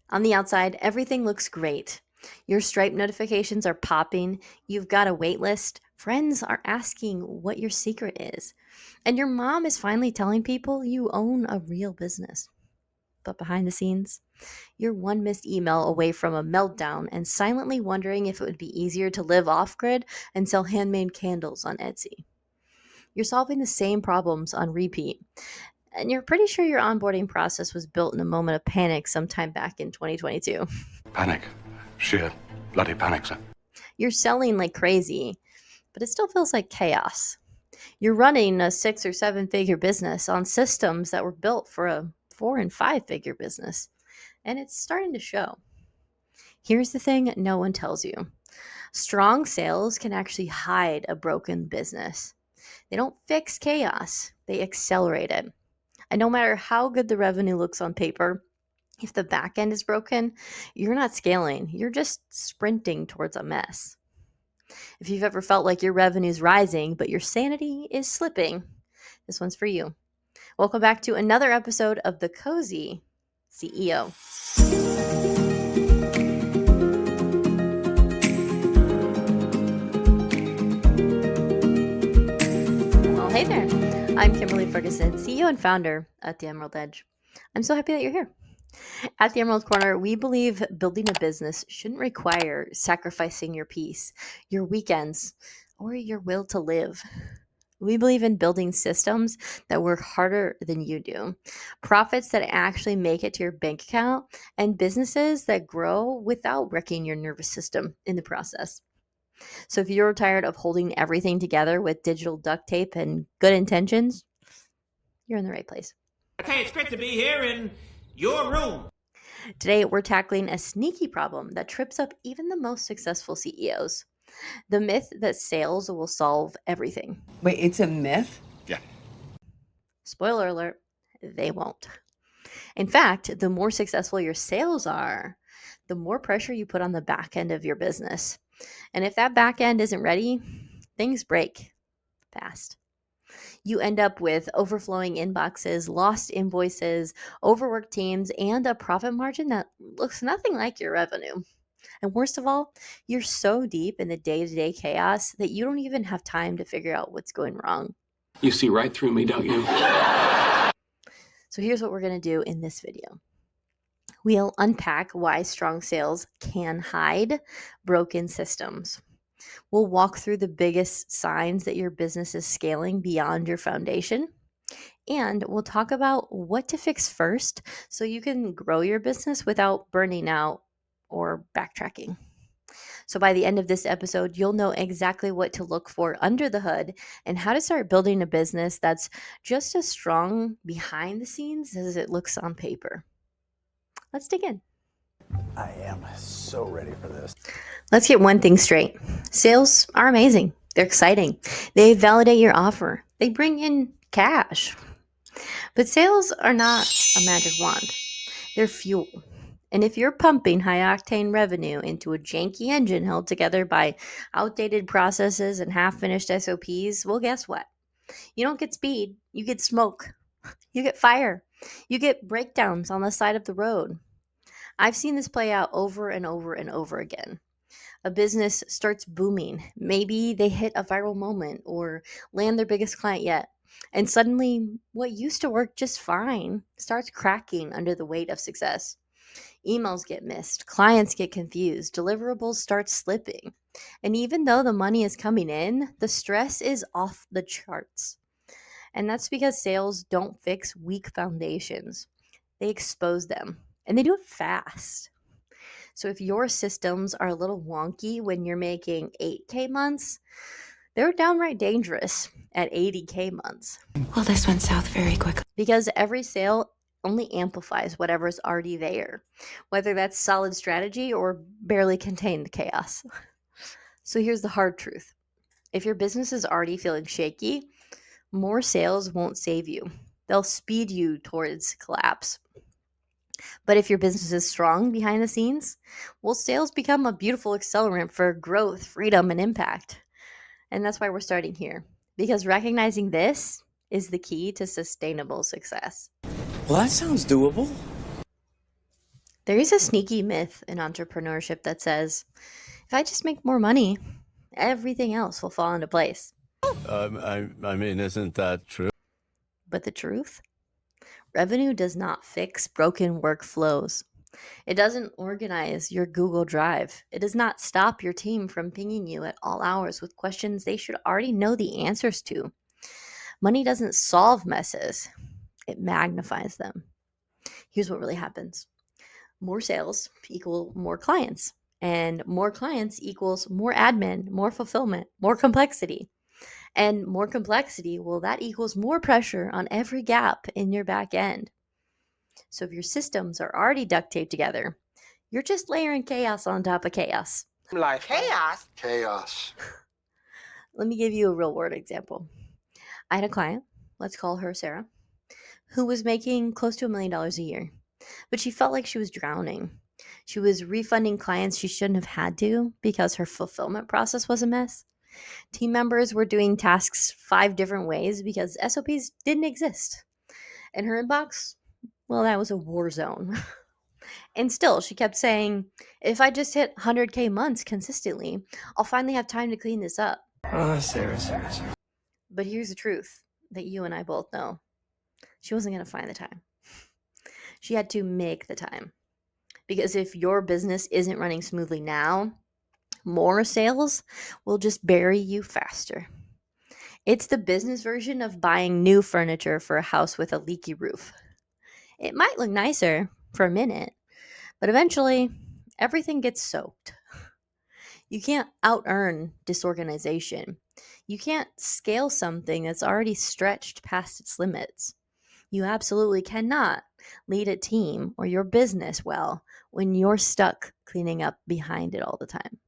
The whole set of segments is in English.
On the outside, everything looks great. Your Stripe notifications are popping, you've got a wait list, friends are asking what your secret is, and your mom is finally telling people you own a real business. But behind the scenes, you're one missed email away from a meltdown and silently wondering if it would be easier to live off grid and sell handmade candles on Etsy. You're solving the same problems on repeat, and you're pretty sure your onboarding process was built in a moment of panic sometime back in 2022. Panic. Sheer bloody panic, sir. You're selling like crazy, but it still feels like chaos. You're running a 6 or 7 figure business on systems that were built for a 4 and 5 figure business, and it's starting to show. Here's the thing no one tells you: strong sales can actually hide a broken business. They don't fix chaos, they accelerate it. And no matter how good the revenue looks on paper, if the back end is broken, you're not scaling, you're just sprinting towards a mess. If you've ever felt like your revenue's rising, but your sanity is slipping, this one's for you. Welcome back to another episode of The Cozy CEO. Well, hey there. I'm Kimberly Ferguson, CEO and founder at The Emerald Edge. I'm so happy that you're here. At the Emerald Corner, we believe building a business shouldn't require sacrificing your peace, your weekends, or your will to live. We believe in building systems that work harder than you do, profits that actually make it to your bank account, and businesses that grow without wrecking your nervous system in the process. So if you're tired of holding everything together with digital duct tape and good intentions, you're in the right place. Okay, it's great to be here in your room. Today, we're tackling a sneaky problem that trips up even the most successful CEOs: the myth that sales will solve everything. Wait, it's a myth? Yeah. Spoiler alert, they won't. In fact, the more successful your sales are, the more pressure you put on the back end of your business. And if that back end isn't ready, things break fast. You end up with overflowing inboxes, lost invoices, overworked teams, and a profit margin that looks nothing like your revenue. And worst of all, you're so deep in the day-to-day chaos that you don't even have time to figure out what's going wrong. You see right through me, don't you? So here's what we're going to do in this video. We'll unpack why strong sales can hide broken systems. We'll walk through the biggest signs that your business is scaling beyond your foundation. And we'll talk about what to fix first so you can grow your business without burning out or backtracking. So by the end of this episode, you'll know exactly what to look for under the hood and how to start building a business that's just as strong behind the scenes as it looks on paper. Let's dig in. I am so ready for this. Let's get one thing straight. Sales are amazing. They're exciting. They validate your offer. They bring in cash. But sales are not a magic wand. They're fuel. And if you're pumping high-octane revenue into a janky engine held together by outdated processes and half-finished SOPs, well, guess what? You don't get speed. You get smoke. You get fire. You get breakdowns on the side of the road. I've seen this play out over and over and over again. A business starts booming. Maybe they hit a viral moment or land their biggest client yet. And suddenly, what used to work just fine starts cracking under the weight of success. Emails get missed, clients get confused, deliverables start slipping. And even though the money is coming in, the stress is off the charts. And that's because sales don't fix weak foundations. They expose them, and they do it fast. So if your systems are a little wonky when you're making 8K months, they're downright dangerous at 80K months. Well, this went south very quickly. Because every sale only amplifies whatever's already there, whether that's solid strategy or barely contained chaos. So here's the hard truth. If your business is already feeling shaky, more sales won't save you. They'll speed you towards collapse. But if your business is strong behind the scenes, well, sales become a beautiful accelerant for growth, freedom, and impact. And that's why we're starting here, because recognizing this is the key to sustainable success. Well, that sounds doable. There is a sneaky myth in entrepreneurship that says if I just make more money, everything else will fall into place. I mean, isn't that true? But the truth? Revenue does not fix broken workflows. It doesn't organize your Google Drive. It does not stop your team from pinging you at all hours with questions they should already know the answers to. Money doesn't solve messes, it magnifies them. Here's what really happens: more sales equal more clients, and more clients equals more admin, more fulfillment, more complexity. And more complexity, well, that equals more pressure on every gap in your back end. So if your systems are already duct taped together, you're just layering chaos on top of chaos. Chaos. Let me give you a real world example. I had a client, let's call her Sarah, who was making close to $1 million a year, but she felt like she was drowning. She was refunding clients she shouldn't have had to because her fulfillment process was a mess. Team members were doing tasks 5 different ways because SOPs didn't exist. And her inbox, well, that was a war zone. And still, she kept saying, if I just hit 100K months consistently, I'll finally have time to clean this up. Sarah. But here's the truth that you and I both know: she wasn't going to find the time. She had to make the time. Because if your business isn't running smoothly now, more sales will just bury you faster. It's the business version of buying new furniture for a house with a leaky roof. It might look nicer for a minute, but eventually everything gets soaked. You can't out-earn disorganization. You can't scale something that's already stretched past its limits. You absolutely cannot lead a team or your business well when you're stuck cleaning up behind it all the time.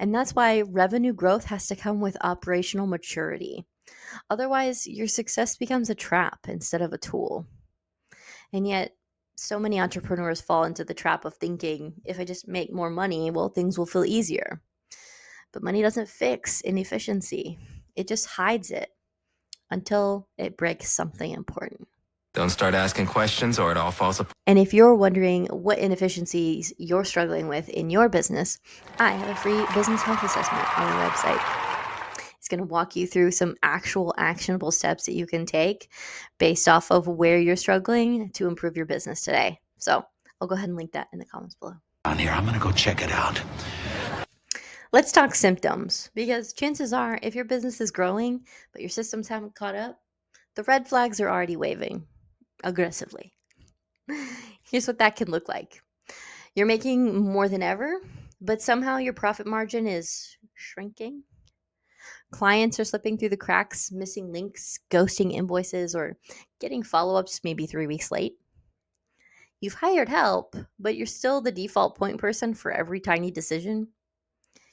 And that's why revenue growth has to come with operational maturity. Otherwise, your success becomes a trap instead of a tool. And yet, so many entrepreneurs fall into the trap of thinking, if I just make more money, well, things will feel easier. But money doesn't fix inefficiency, it just hides it until it breaks something important. Don't start asking questions or it all falls apart. And if you're wondering what inefficiencies you're struggling with in your business, I have a free business health assessment on the website. It's going to walk you through some actual actionable steps that you can take based off of where you're struggling to improve your business today. So I'll go ahead and link that in the comments below. On here, I'm gonna go check it out. Let's talk symptoms, because chances are if your business is growing but your systems haven't caught up, the red flags are already waving aggressively. Here's what that can look like. You're making more than ever, but somehow your profit margin is shrinking. Clients are slipping through the cracks, missing links, ghosting invoices, or getting follow-ups maybe 3 weeks late. You've hired help, but you're still the default point person for every tiny decision.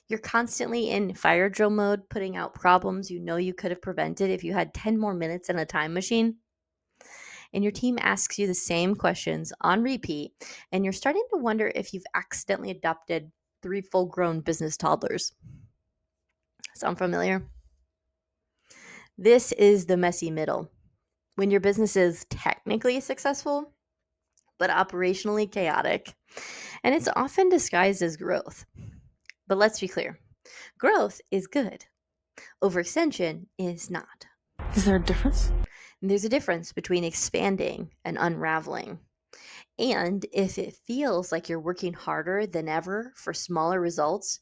You're constantly in fire drill mode, putting out problems you know you could have prevented if you had 10 more minutes in a time machine. And your team asks you the same questions on repeat, and you're starting to wonder if you've accidentally adopted 3 full-grown business toddlers. Sound familiar? This is the messy middle. When your business is technically successful, but operationally chaotic, and it's often disguised as growth. But let's be clear, growth is good. Overextension is not. Is there a difference? There's a difference between expanding and unraveling. And if it feels like you're working harder than ever for smaller results,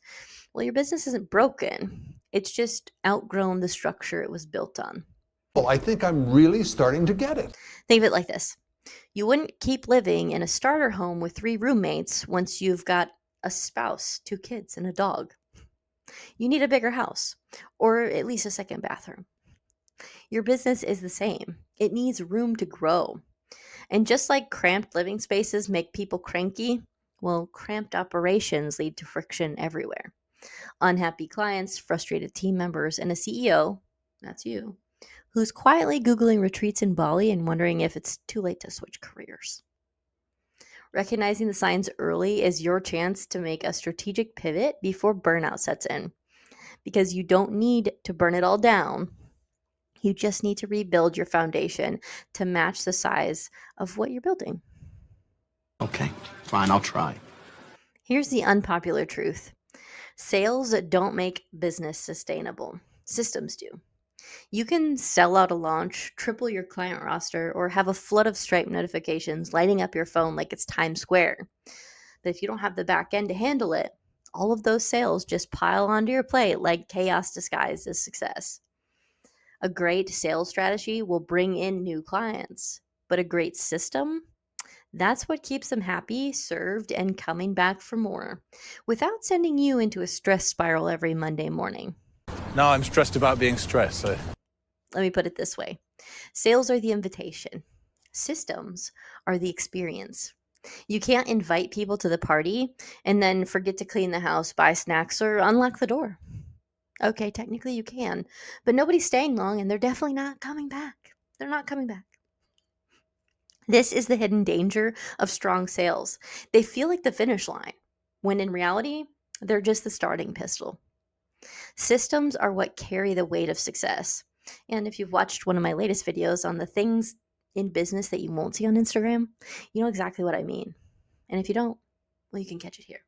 well, your business isn't broken. It's just outgrown the structure it was built on. Well, I think I'm really starting to get it. Think of it like this. You wouldn't keep living in a starter home with 3 roommates once you've got a spouse, 2 kids, and a dog. You need a bigger house, or at least a second bathroom. Your business is the same. It needs room to grow. And just like cramped living spaces make people cranky, well, cramped operations lead to friction everywhere. Unhappy clients, frustrated team members, and a CEO, that's you, who's quietly Googling retreats in Bali and wondering if it's too late to switch careers. Recognizing the signs early is your chance to make a strategic pivot before burnout sets in. Because you don't need to burn it all down. You just need to rebuild your foundation to match the size of what you're building. Okay, fine, I'll try. Here's the unpopular truth. Sales don't make business sustainable. Systems do. You can sell out a launch, triple your client roster, or have a flood of Stripe notifications lighting up your phone like it's Times Square. But if you don't have the back end to handle it, all of those sales just pile onto your plate like chaos disguised as success. A great sales strategy will bring in new clients, but a great system, that's what keeps them happy, served, and coming back for more without sending you into a stress spiral every Monday morning. Now I'm stressed about being stressed. Let me put it this way. Sales are the invitation. Systems are the experience. You can't invite people to the party and then forget to clean the house, buy snacks, or unlock the door. Okay, technically you can, but nobody's staying long and they're definitely not coming back. They're not coming back. This is the hidden danger of strong sales. They feel like the finish line, when in reality, they're just the starting pistol. Systems are what carry the weight of success. And if you've watched one of my latest videos on the things in business that you won't see on Instagram, you know exactly what I mean. And if you don't, well, you can catch it here.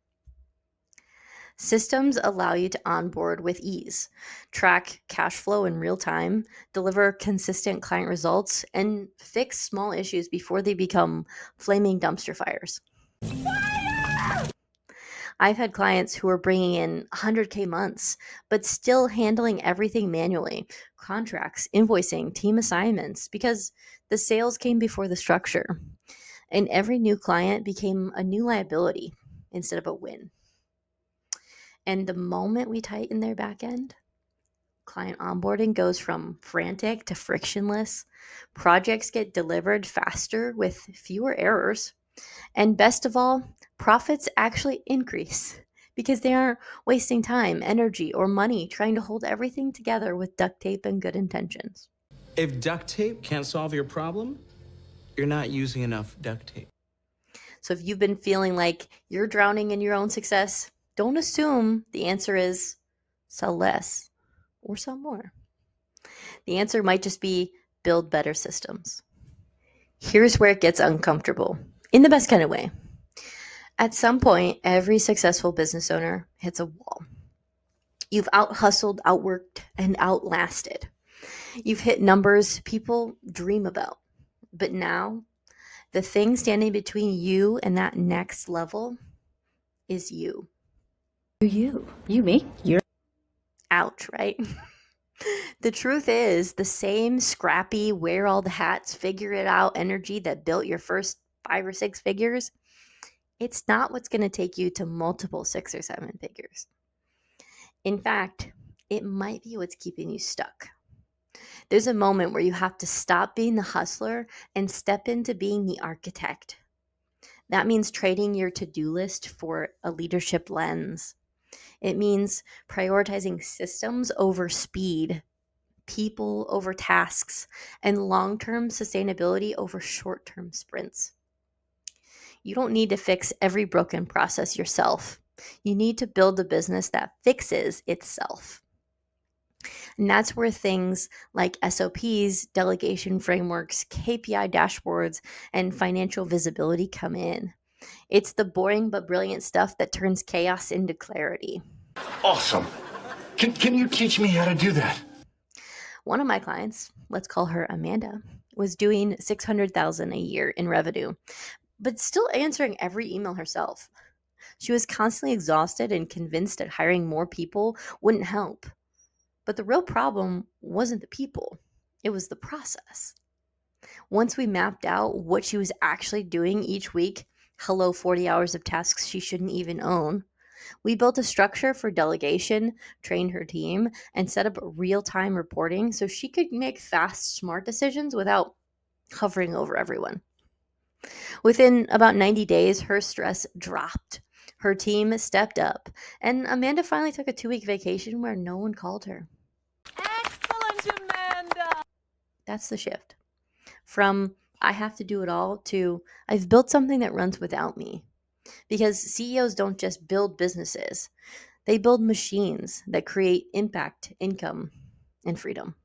Systems allow you to onboard with ease, track cash flow in real time, deliver consistent client results, and fix small issues before they become flaming dumpster fires. I've had clients who are bringing in 100K months, but still handling everything manually, contracts, invoicing, team assignments, because the sales came before the structure. And every new client became a new liability instead of a win. And the moment we tighten their back end, client onboarding goes from frantic to frictionless. Projects get delivered faster with fewer errors. And best of all, profits actually increase because they aren't wasting time, energy, or money trying to hold everything together with duct tape and good intentions. If duct tape can't solve your problem, you're not using enough duct tape. So if you've been feeling like you're drowning in your own success, don't assume the answer is sell less or sell more. The answer might just be build better systems. Here's where it gets uncomfortable, in the best kind of way. At some point, every successful business owner hits a wall. You've out-hustled, outworked, and outlasted. You've hit numbers people dream about. But now, the thing standing between you and that next level is you. You me? You're Ouch, right? The truth is, the same scrappy, wear all the hats, figure it out energy that built your first 5 or 6 figures, it's not what's going to take you to multiple 6 or 7 figures. In fact, it might be what's keeping you stuck. There's a moment where you have to stop being the hustler and step into being the architect. That means trading your to-do list for a leadership lens. It means prioritizing systems over speed, people over tasks, and long-term sustainability over short-term sprints. You don't need to fix every broken process yourself. You need to build a business that fixes itself. And that's where things like SOPs, delegation frameworks, KPI dashboards, and financial visibility come in. It's the boring but brilliant stuff that turns chaos into clarity. Awesome. Can you teach me how to do that? One of my clients, let's call her Amanda, was doing $600,000 a year in revenue, but still answering every email herself. She was constantly exhausted and convinced that hiring more people wouldn't help. But the real problem wasn't the people, it was the process. Once we mapped out what she was actually doing each week, hello 40 hours of tasks she shouldn't even own, we built a structure for delegation, trained her team, and set up real-time reporting so she could make fast, smart decisions without hovering over everyone. Within about 90 days, her stress dropped. Her team stepped up, and Amanda finally took a 2-week vacation where no one called her. Excellent, Amanda! That's the shift. From I have to do it all to I've built something that runs without me. Because CEOs don't just build businesses, they build machines that create impact, income, and freedom.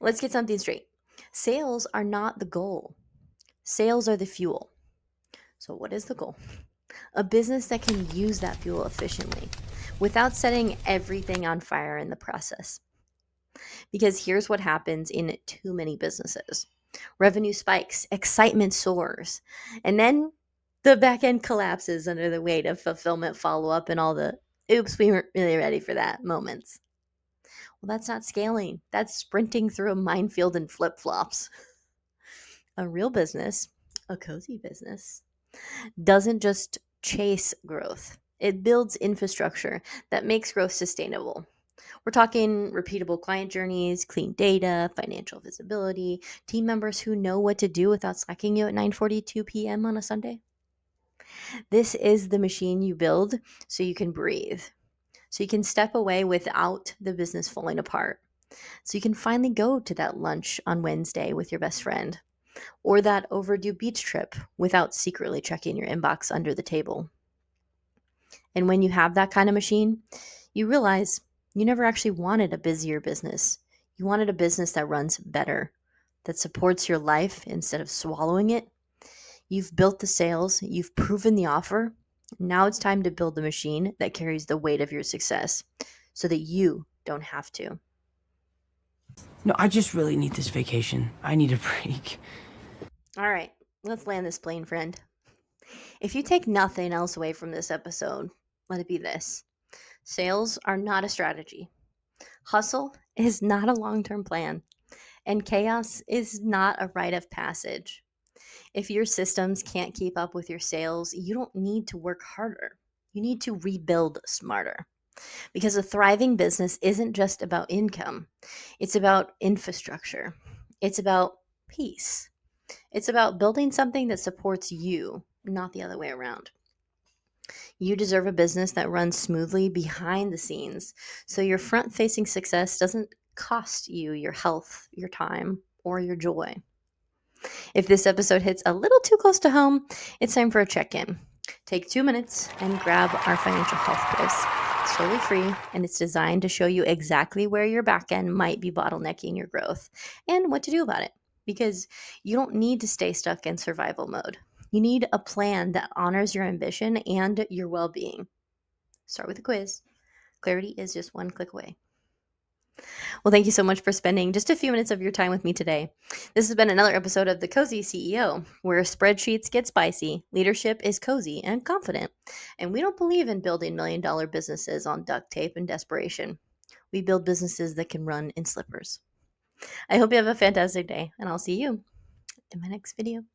Let's get something straight. Sales are not the goal. Sales are the fuel. So, what is the goal? A business that can use that fuel efficiently without setting everything on fire in the process. Because here's what happens in too many businesses: revenue spikes, excitement soars, and then the back end collapses under the weight of fulfillment follow up and all the oops, we weren't really ready for that moments. Well, that's not scaling, that's sprinting through a minefield in flip flops. A real business, a cozy business, doesn't just chase growth, it builds infrastructure that makes growth sustainable. We're talking repeatable client journeys, clean data, financial visibility, team members who know what to do without slacking you at 9:42 p.m. on a Sunday. This is the machine you build so you can breathe, so you can step away without the business falling apart, so you can finally go to that lunch on Wednesday with your best friend, or that overdue beach trip without secretly checking your inbox under the table. And when you have that kind of machine, you realize you never actually wanted a busier business. You wanted a business that runs better, that supports your life instead of swallowing it. You've built the sales, you've proven the offer. Now it's time to build the machine that carries the weight of your success so that you don't have to. No, I just really need this vacation. I need a break. All right, let's land this plane, friend. If you take nothing else away from this episode, let it be this: sales are not a strategy. Hustle is not a long-term plan, and chaos is not a rite of passage. If your systems can't keep up with your sales, you don't need to work harder. You need to rebuild smarter. Because a thriving business isn't just about income, it's about infrastructure, it's about peace, it's about building something that supports you, not the other way around. You deserve a business that runs smoothly behind the scenes so your front facing success doesn't cost you your health, your time, or your joy. If this episode hits a little too close to home, it's time for a check in. Take 2 minutes and grab our financial health quiz. It's totally free, and it's designed to show you exactly where your backend might be bottlenecking your growth and what to do about it. Because you don't need to stay stuck in survival mode. You need a plan that honors your ambition and your well being. Start with a quiz. Clarity is just one click away. Well, thank you so much for spending just a few minutes of your time with me today. This has been another episode of The Cozy CEO, where spreadsheets get spicy, leadership is cozy and confident, and we don't believe in building $1 million businesses on duct tape and desperation. We build businesses that can run in slippers. I hope you have a fantastic day, and I'll see you in my next video.